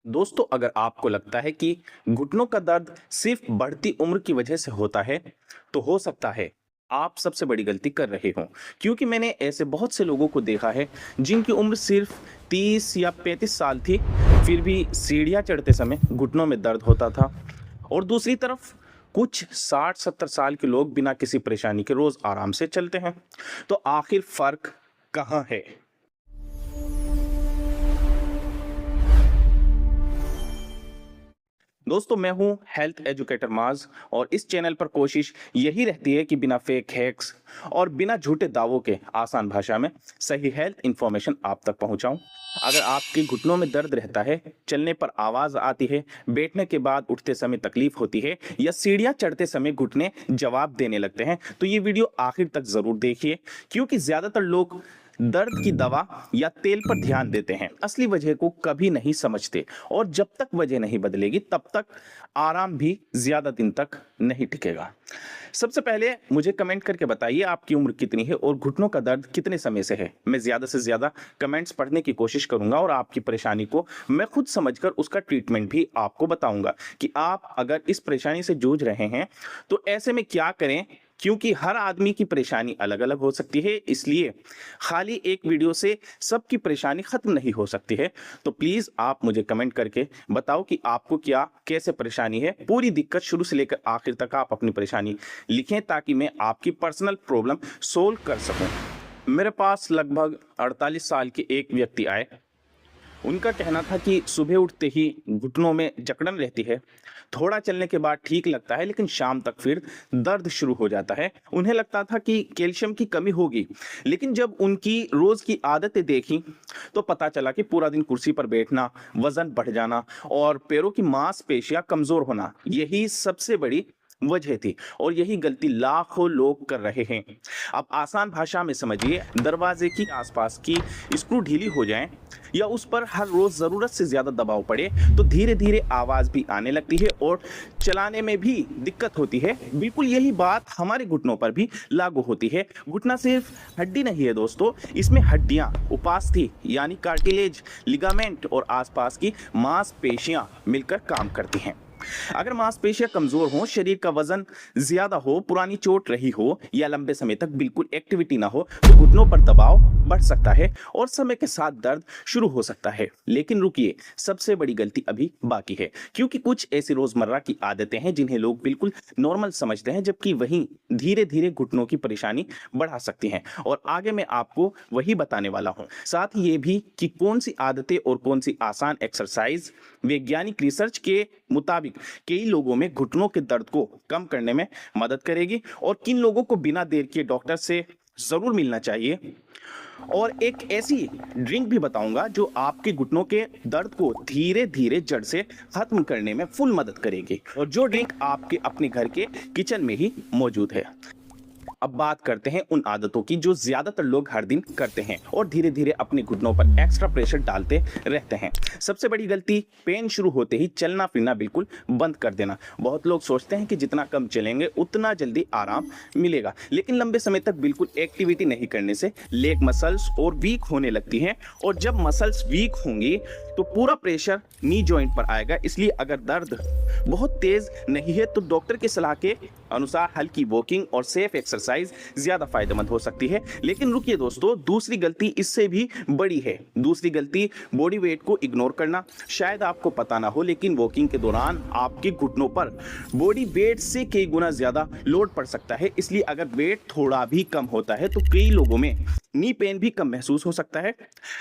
दोस्तों, अगर आपको लगता है कि घुटनों का दर्द सिर्फ बढ़ती उम्र की वजह से होता है, तो हो सकता है आप सबसे बड़ी गलती कर रहे हो। क्योंकि मैंने ऐसे बहुत से लोगों को देखा है जिनकी उम्र सिर्फ 30 या 35 साल थी, फिर भी सीढ़ियाँ चढ़ते समय घुटनों में दर्द होता था। और दूसरी तरफ कुछ 60-70 साल के लोग बिना किसी परेशानी के रोज आराम से चलते हैं। तो आखिर फर्क कहाँ है? दोस्तों, मैं हूं हेल्थ एजुकेटर माज और इस चैनल पर कोशिश यही रहती है कि बिना फेक हैक्स और बिना झूठे दावों के आसान भाषा में सही हेल्थ इंफॉर्मेशन आप तक पहुंचाऊं। अगर आपके घुटनों में दर्द रहता है, चलने पर आवाज आती है, बैठने के बाद उठते समय तकलीफ होती है या सीढ़ियां चढ़ते समय घुटने जवाब देने लगते हैं, तो ये वीडियो आखिर तक जरूर देखिए। क्योंकि ज्यादातर लोग दर्द की दवा या तेल पर ध्यान देते हैं, असली वजह को कभी नहीं समझते। और जब तक वजह नहीं बदलेगी तब तक आराम भी ज्यादा दिन तक नहीं टिकेगा। सबसे पहले मुझे कमेंट करके बताइए आपकी उम्र कितनी है और घुटनों का दर्द कितने समय से है। मैं ज्यादा से ज्यादा कमेंट्स पढ़ने की कोशिश करूंगा और आपकी परेशानी को मैं खुद समझकर उसका ट्रीटमेंट भी आपको बताऊंगा कि आप अगर इस परेशानी से जूझ रहे हैं तो ऐसे में क्या करें। क्योंकि हर आदमी की परेशानी अलग अलग हो सकती है, इसलिए खाली एक वीडियो से सबकी परेशानी खत्म नहीं हो सकती है। तो प्लीज आप मुझे कमेंट करके बताओ कि आपको क्या कैसे परेशानी है। पूरी दिक्कत शुरू से लेकर आखिर तक आप अपनी परेशानी लिखें ताकि मैं आपकी पर्सनल प्रॉब्लम सोल्व कर सकूं। मेरे पास लगभग 48 साल के एक व्यक्ति आए। उनका कहना था कि सुबह उठते ही घुटनों में जकड़न रहती है, थोड़ा चलने के बाद ठीक लगता है लेकिन शाम तक फिर दर्द शुरू हो जाता है। उन्हें लगता था कि कैल्शियम की कमी होगी, लेकिन जब उनकी रोज की आदतें देखी तो पता चला कि पूरा दिन कुर्सी पर बैठना, वजन बढ़ जाना और पैरों की मांसपेशियां कमजोर होना यही सबसे बड़ी वजह थी। और यही गलती लाखों लोग कर रहे हैं। अब आसान भाषा में समझिए, दरवाजे की आसपास की स्क्रू ढीली हो जाए या उस पर हर रोज जरूरत से ज्यादा दबाव पड़े तो धीरे धीरे आवाज भी आने लगती है और चलाने में भी दिक्कत होती है। बिल्कुल यही बात हमारे घुटनों पर भी लागू होती है। घुटना सिर्फ हड्डी नहीं है दोस्तों, इसमें हड्डियां, उपास्थि यानी कार्टिलेज, लिगामेंट और आसपास की मांसपेशियां मिलकर काम करती हैं। अगर मांसपेशियां कमजोर हो, शरीर का वजन ज्यादा हो, पुरानी चोट रही हो या लंबे समय तक बिल्कुल एक्टिविटी ना हो तो घुटनों पर दबाव बढ़ सकता है और समय के साथ दर्द शुरू हो सकता है। लेकिन रुकिए, सबसे बड़ी गलती अभी बाकी है। क्योंकि कुछ ऐसी रोजमर्रा की आदतें हैं जिन्हें लोग बिल्कुल नॉर्मल समझते हैं, जबकि वहीं धीरे धीरे घुटनों की परेशानी बढ़ा सकती हैं। और आगे मैं आपको वही बताने वाला हूं। साथ ही ये भी कि कौन सी आदतें और कौन सी आसान एक्सरसाइज वैज्ञानिक रिसर्च के मुताबिक कई लोगों में घुटनों के दर्द को कम करने में मदद करेगी और किन लोगों को बिना देर किए डॉक्टर से जरूर मिलना चाहिए। और एक ऐसी ड्रिंक भी बताऊंगा जो आपके घुटनों के दर्द को धीरे धीरे जड़ से खत्म करने में फुल मदद करेगी, और जो ड्रिंक आपके अपने घर के किचन में ही मौजूद है। अब बात करते हैं उन आदतों की जो ज्यादातर लोग हर दिन करते हैं और धीरे धीरे अपने घुटनों पर एक्स्ट्रा प्रेशर डालते रहते हैं। सबसे बड़ी गलती, पेन शुरू होते ही चलना फिरना बिल्कुल बंद कर देना। बहुत लोग सोचते हैं कि जितना कम चलेंगे उतना जल्दी आराम मिलेगा, लेकिन लंबे समय तक बिल्कुल एक्टिविटी नहीं करने से लेग मसल्स और वीक होने लगती हैं, और जब मसल्स वीक होंगी तो पूरा प्रेशर नी जॉइंट पर आएगा। इसलिए अगर दर्द बहुत तेज नहीं है तो डॉक्टर की सलाह के अनुसार हल्की वॉकिंग और सेफ एक्सरसाइज ज्यादा फायदेमंद हो सकती है। लेकिन रुकिए दोस्तों, दूसरी गलती इससे भी बड़ी है। दूसरी गलती, बॉडी वेट को इग्नोर करना। शायद आपको पता ना हो, लेकिन वॉकिंग के दौरान आपके घुटनों पर बॉडी वेट से कई गुना ज्यादा लोड पड़ सकता है। इसलिए अगर वेट थोड़ा भी कम होता है तो कई लोगों में नी पेन भी कम महसूस हो सकता है।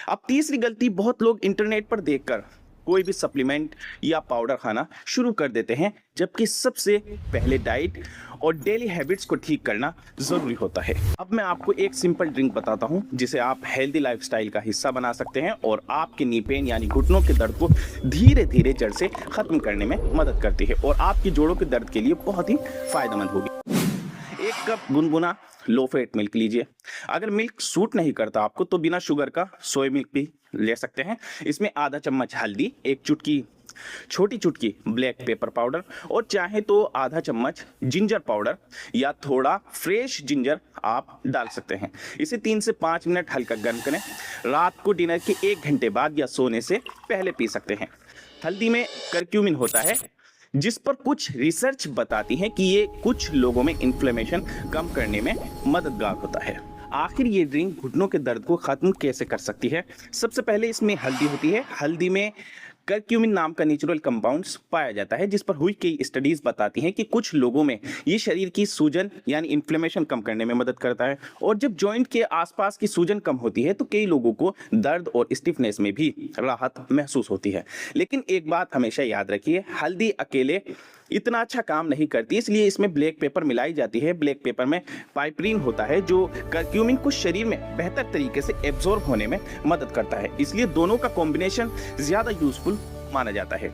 अब तीसरी गलती, बहुत लोग इंटरनेट पर देखकर कोई भी सप्लीमेंट या पाउडर खाना शुरू कर देते हैं, जबकि सबसे पहले डाइट और डेली हैबिट्स को ठीक करना जरूरी होता है। अब मैं आपको एक सिंपल ड्रिंक बताता हूं जिसे आप हेल्दी लाइफस्टाइल का हिस्सा बना सकते हैं और आपके नी पेन यानी घुटनों के दर्द को धीरे धीरे जड़ से खत्म करने में मदद करती है और आपकी जोड़ों के दर्द के लिए बहुत ही फायदेमंद होगी। 1 कप गुनगुना लो फैट मिल्क लीजिए। अगर मिल्क सूट नहीं करता आपको तो बिना शुगर का सोया मिल्क भी ले सकते हैं। इसमें आधा चम्मच हल्दी, एक चुटकी, छोटी चुटकी ब्लैक पेपर पाउडर और चाहे तो आधा चम्मच जिंजर पाउडर या थोड़ा फ्रेश जिंजर आप डाल सकते हैं। इसे 3 से 5 मिनट हल्का गर्म करें। रात को डिनर के 1 घंटे बाद या सोने से पहले पी सकते हैं। हल्दी में करक्यूमिन होता है, जिस पर कुछ रिसर्च बताती है कि ये कुछ लोगों में इन्फ्लेमेशन कम करने में मददगार होता है। आखिर ये ड्रिंक घुटनों के दर्द को खत्म कैसे कर सकती है? सबसे पहले इसमें हल्दी होती है। हल्दी में करक्यूमिन नाम का नेचुरल कंपाउंड्स पाया जाता है, जिस पर हुई कई स्टडीज बताती हैं कि कुछ लोगों में ये शरीर की सूजन यानी इन्फ्लेमेशन कम करने में मदद करता है। और जब जॉइंट के आसपास की सूजन कम होती है तो कई लोगों को दर्द और स्टिफनेस में भी राहत महसूस होती है। लेकिन एक बात हमेशा याद रखिए, हल्दी अकेले इतना अच्छा काम नहीं करती, इसलिए इसमें ब्लैक पेपर मिलाई जाती है। ब्लैक पेपर में पाइपरीन होता है जो करक्यूमिन को शरीर में बेहतर तरीके से एब्जॉर्ब होने में मदद करता है, इसलिए दोनों का कॉम्बिनेशन ज्यादा यूजफुल माना जाता है।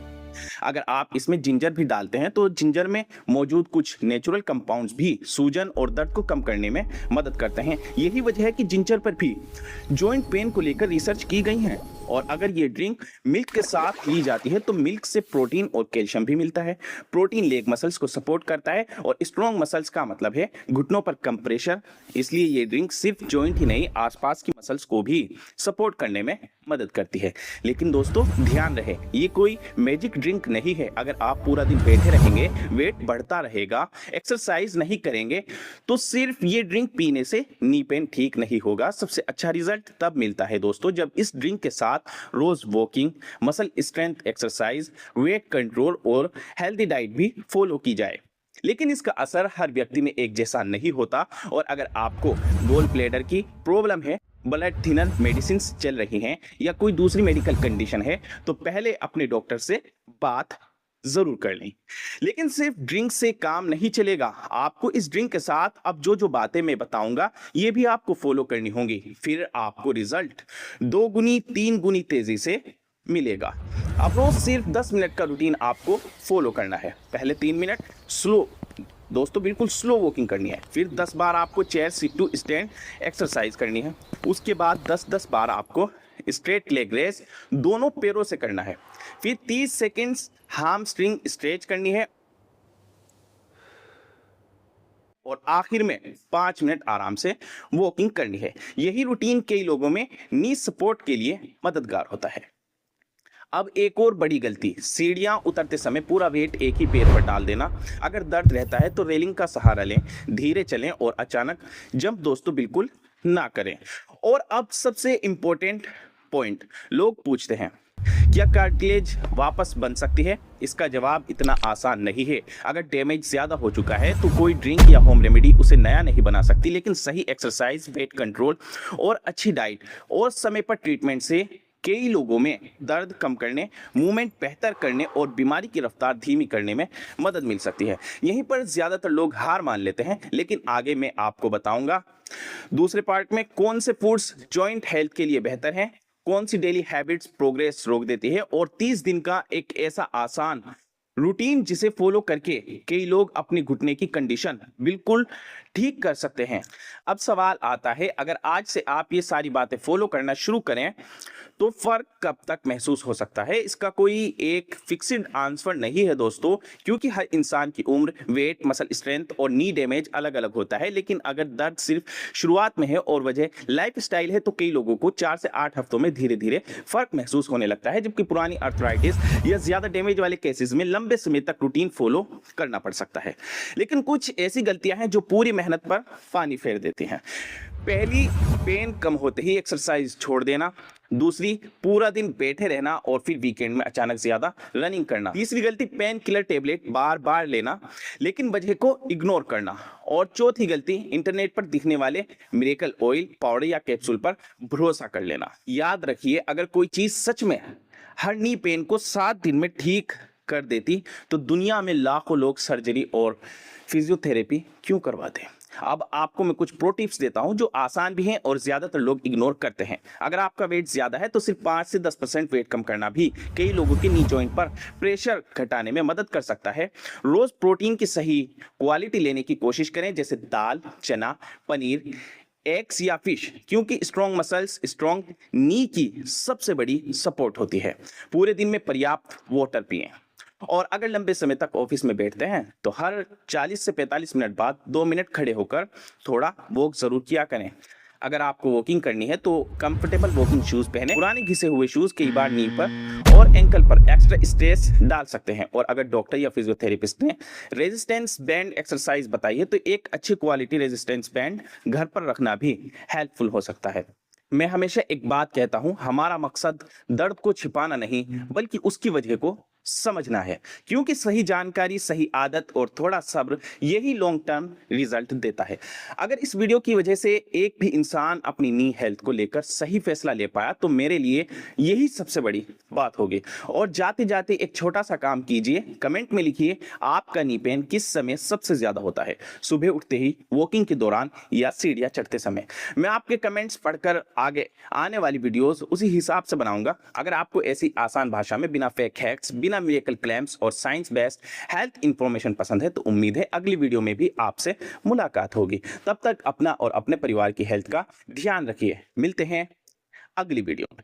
अगर आप इसमें जिंजर भी डालते हैं तो जिंजर में मौजूद कुछ नेचुरल कंपाउंड्स भी सूजन और दर्द को कम करने में मदद करते हैं। यही वजह है कि जिंजर पर भी जॉइंट पेन को लेकर रिसर्च की गई है। और अगर ये ड्रिंक मिल्क के साथ ली जाती है तो मिल्क से प्रोटीन और कैल्शियम भी मिलता है। प्रोटीन लेग मसल्स को सपोर्ट करता है और स्ट्रॉन्ग मसल्स का मतलब है घुटनों पर कम प्रेशर, इसलिए ये ड्रिंक सिर्फ जॉइंट ही नहीं आसपास की मसल्स को भी सपोर्ट करने में मदद करती है। लेकिन दोस्तों ध्यान रहे, ये कोई मैजिक ड्रिंक नहीं है। अगर आप पूरा दिन बैठे रहेंगे, वेट बढ़ता रहेगा, एक्सरसाइज नहीं करेंगे तो सिर्फ ये ड्रिंक पीने से नी पेन ठीक नहीं होगा। सबसे अच्छा रिजल्ट तब मिलता है दोस्तों जब इस ड्रिंक के साथ रोज walking, muscle strength exercise, weight control और हेल्दी डाइट भी फॉलो की जाए। लेकिन इसका असर हर व्यक्ति में एक जैसा नहीं होता। और अगर आपको गॉल ब्लैडर की प्रॉब्लम है, ब्लड थिनर मेडिसिन चल रही हैं या कोई दूसरी मेडिकल कंडीशन है तो पहले अपने डॉक्टर से बात जरूर कर लें। लेकिन सिर्फ ड्रिंक से काम नहीं चलेगा, आपको इस ड्रिंक के साथ अब जो बातें मैं बताऊंगा ये भी आपको फॉलो करनी होंगी, फिर आपको रिजल्ट 2 गुनी 3 गुनी तेजी से मिलेगा। अब रोज सिर्फ 10 मिनट का रूटीन आपको फॉलो करना है। पहले 3 मिनट स्लो दोस्तों बिल्कुल स्लो वॉकिंग करनी है, फिर 10 बार आपको chair sit to stand exercise करनी है, उसके बाद 10-10 बार आपको स्ट्रेट लेग रेस दोनों पैरों से करना है, फिर 30 सेकेंड्स हैमस्ट्रिंग स्ट्रेच करनी है और आखिर में 5 मिनट आराम से वॉकिंग करनी है। यही रूटीन कई लोगों में नी सपोर्ट के लिए मददगार होता है। अब एक और बड़ी गलती, सीढ़ियां उतरते समय पूरा वेट एक ही पैर पर डाल देना। अगर दर्द रहता है तो रेलिंग का सहारा लें, धीरे चलें और अचानक जंप दोस्तों बिल्कुल ना करें। और अब सबसे इंपॉर्टेंट पॉइंट, लोग पूछते हैं क्या कार्टिलेज वापस बन सकती है? इसका जवाब इतना आसान नहीं है। अगर डैमेज ज्यादा हो चुका है तो कोई ड्रिंक या होम रेमेडी उसे नया नहीं बना सकती, लेकिन सही एक्सरसाइज, वेट कंट्रोल और अच्छी डाइट और समय पर ट्रीटमेंट से कई लोगों में दर्द कम करने, मूवमेंट बेहतर करने और बीमारी की रफ्तार धीमी करने में मदद मिल सकती है। यहीं पर ज्यादातर लोग हार मान लेते हैं, लेकिन आगे मैं आपको बताऊंगा दूसरे पार्ट में कौन से फूड्स जॉइंट हेल्थ के लिए बेहतर हैं, कौन सी डेली हैबिट्स प्रोग्रेस रोक देती है और 30 दिन का एक ऐसा आसान रूटीन जिसे फॉलो करके कई लोग अपनी घुटने की कंडीशन बिल्कुल ठीक कर सकते हैं। अब सवाल आता है, अगर आज से आप ये सारी बातें फॉलो करना शुरू करें तो फर्क कब तक महसूस हो सकता है? इसका कोई एक फिक्स्ड आंसर नहीं है दोस्तों, क्योंकि हर इंसान की उम्र, वेट, मसल स्ट्रेंथ और नी डैमेज अलग अलग होता है। लेकिन अगर दर्द सिर्फ शुरुआत में है और वजह लाइफस्टाइल है तो कई लोगों को 4 से 8 हफ्तों में धीरे धीरे फर्क महसूस होने लगता है, जबकि पुरानी आर्थराइटिस या ज्यादा डैमेज वाले केसेस में लंबे समय तक रूटीन फॉलो करना पड़ सकता है। लेकिन कुछ ऐसी गलतियां हैं जो पूरी मेहनत पर पानी फेर देती हैं। पहली, पेन कम होते ही एक्सरसाइज छोड़ देना। दूसरी, पूरा दिन बैठे रहना और फिर वीकेंड में अचानक ज्यादा रनिंग करना। तीसरी गलती, पेन किलर टेबलेट बार बार लेना लेकिन वजह को इग्नोर करना। और चौथी गलती, इंटरनेट पर दिखने वाले मिरेकल ऑयल, पाउडर या कैप्सूल पर भरोसा कर लेना। याद रखिए, अगर कोई चीज सच में हर नी पेन को 7 दिन में ठीक कर देती तो दुनिया में लाखों लोग सर्जरी और फिजियोथेरेपी क्यों करवाते। अब आपको मैं कुछ प्रो टिप्स देता हूं जो आसान भी हैं और ज्यादातर लोग इग्नोर करते हैं। अगर आपका वेट ज्यादा है तो सिर्फ 5 से 10% वेट कम करना भी कई लोगों के नी जॉइंट पर प्रेशर घटाने में मदद कर सकता है। रोज प्रोटीन की सही क्वालिटी लेने की कोशिश करें, जैसे दाल, चना, पनीर, एग्स या फिश, क्योंकि स्ट्रॉन्ग मसल्स स्ट्रॉन्ग नी की सबसे बड़ी सपोर्ट होती है। पूरे दिन में पर्याप्त वाटर पिएं और अगर लंबे समय तक ऑफिस में बैठते हैं तो हर 40 से 45 मिनट बाद 2 मिनट खड़े होकर थोड़ा वॉक जरूर किया करें। अगर आपको वॉकिंग करनी है तो कंफर्टेबल वॉकिंग शूज पहने। पुराने घिसे हुए शूज कई बार नी पर और एंकल पर एक्स्ट्रा स्ट्रेस डाल सकते हैं। और अगर डॉक्टर या फिजियोथेरेपिस्ट ने रेजिस्टेंस बैंड एक्सरसाइज बताई है तो एक अच्छी क्वालिटी रेजिस्टेंस बैंड घर पर रखना भी हेल्पफुल हो सकता है। मैं हमेशा एक बात कहता हूं, हमारा मकसद दर्द को छिपाना नहीं बल्कि उसकी वजह को समझना है, क्योंकि सही जानकारी, सही आदत और थोड़ा सब्र यही लॉन्ग टर्म रिजल्ट देता है। अगर इस वीडियो की वजह से एक भी इंसान अपनी नी हेल्थ को लेकर सही फैसला ले पाया तो मेरे लिए यही सबसे बड़ी बात होगी। और जाते जाते एक छोटा सा काम कीजिए, कमेंट में लिखिए आपका नी पेन किस समय सबसे ज्यादा होता है, सुबह उठते ही, वॉकिंग के दौरान या सीढ़ियां चढ़ते समय। मैं आपके कमेंट्स पढ़कर आगे आने वाली वीडियोस उसी हिसाब से बनाऊंगा। अगर आपको ऐसी आसान भाषा में बिना फेक हैक्स, बिना मिरेकल क्लेम्स और साइंस बेस्ड हेल्थ इंफॉर्मेशन पसंद है तो उम्मीद है अगली वीडियो में भी आपसे मुलाकात होगी। तब तक अपना और अपने परिवार की हेल्थ का ध्यान रखिए। मिलते हैं अगली वीडियो में।